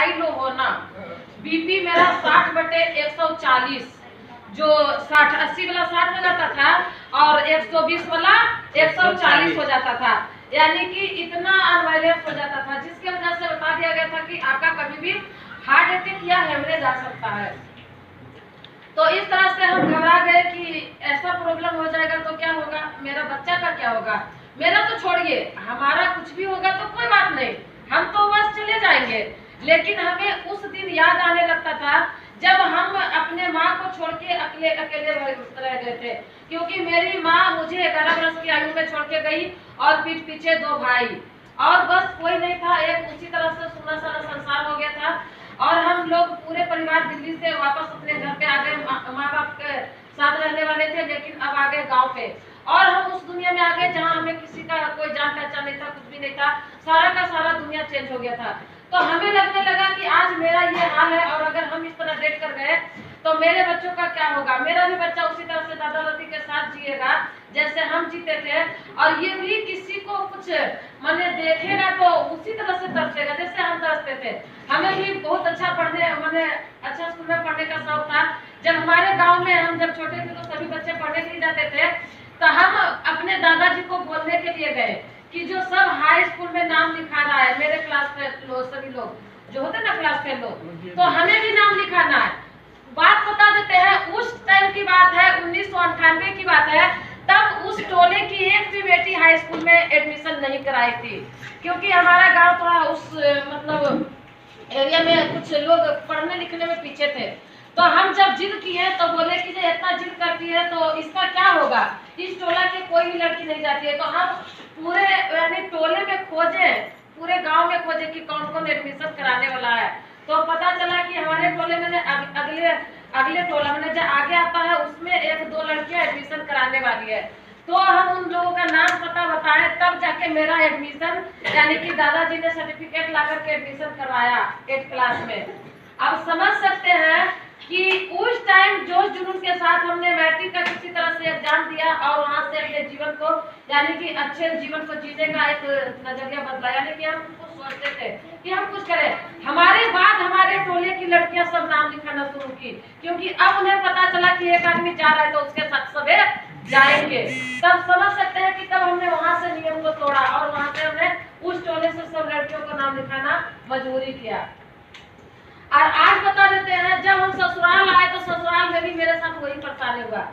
High low होना, BP मेरा 60/140, जो 80 वाला 60 हो जाता था और 120 वाला 140 हो जाता था, यानी कि इतना अनबैलेंस हो जाता था, जिसकी वजह से बता दिया गया था कि आपका कभी भी हार्ट अटैक या हेमरेज आ सकता है। तो इस तरह से हम घबरा गए कि ऐसा प्रॉब्लम हो जाएगा तो क्या होगा, मेरा बच्चा का क्या होगा। मेरा तो छोड़िए, हमारा कुछ भी होगा तो कोई बात नहीं, हम तो बस चले जाएंगे, लेकिन हमें उस दिन याद आने लगता था जब हम अपने माँ को छोड़ के अकेले अकेले रह गए थे, क्योंकि मेरी माँ मुझे 11 वर्ष की आयु में छोड़ के गई और पीठ पीछे 2 भाई, और बस कोई नहीं था। एक उसी तरह से सुना सारा संसार हो गया था और हम लोग पूरे परिवार दिल्ली से वापस अपने घर पे आ गए। माँ बाप के साथ रहने वाले थे, लेकिन अब आ गए गाँव पे, और हम उस दुनिया में आ गए जहाँ हमें किसी का कोई जान पहचान नहीं था, कुछ भी नहीं था, सारा का सारा दुनिया चेंज हो गया था। तो हमें लगने लगा कि आज मेरा ये हाल है और अगर हम इस तरह डेट कर गए तो मेरे बच्चों का क्या होगा। मेरा भी बच्चा उसी तरह से दादा दादी के साथ जिएगा जैसे हम जीते थे, और ये भी किसी को कुछ माने देखेगा तो उसी तरह से तरसेगा जैसे हम तरसते थे। हमें भी बहुत अच्छा पढ़ने माने अच्छा स्कूल में पढ़ने का शौक था। जब हमारे गाँव में हम जब छोटे थे तो सभी बच्चे पढ़ने के लिए जाते थे, तो हम अपने दादाजी को बोलने के लिए गए कि जो सब हाई स्कूल में नाम लिखा रहा है, मेरे क्लास में सभी लोग जो होते ना क्लास में लोग, तो हमें भी नाम लिखाना है। बात बता देते हैं, उस टाइम की बात है, 1998 की बात है, तब उस टोले की एक भी बेटी हाई स्कूल में एडमिशन नहीं कराई थी, क्योंकि हमारा गांव थोड़ा उस मतलब एरिया में कुछ लोग पढ़ने लिखने में पीछे थे। तो हम जब जिद किए तो बोले कि जो इतना जिद करती है तो इसका क्या होगा, इस टोला की कोई भी लड़की नहीं जाती है। तो हम पूरे यानी टोले में खोजे, पूरे गांव में खोजे कि कौन कौन एडमिशन कराने वाला है। तो पता चला कि हमारे टोले में अगले टोला में जो आगे आता है उसमें 1-2 लड़कियां एडमिशन कराने वाली है। तो हम उन लोगों का नाम पता बताए, तब जाके मेरा एडमिशन यानी कि दादाजी ने सर्टिफिकेट ला करके एडमिशन करवाया 8th क्लास में। अब समझ सकते हैं कि उस टाइम जोश जुनून के साथ हमने मैट्रिक का किसी तरह से एग्जाम दिया और वहां से अपने जीवन को यानी कि अच्छे जीवन को जीने का एक नजरिया बदला, यानी कि हम कुछ सोचते थे कि हम कुछ करें। हमारे बाद हमारे टोले की लड़कियां सब नाम लिखाना शुरू की, क्योंकि अब उन्हें पता चला कि एक आदमी जा रहा है तो उसके साथ सबे जाएंगे। तब समझ सकते हैं कि तब हमने वहां से नियम को तोड़ा और वहां से हमने उस टोले से सब लड़कियों को नाम लिखाना मजबूरी किया। और आज बता देते हैं, जब हम ससुराल आए तो ससुराल में भी मेरे साथ वही परेशानी हुआ।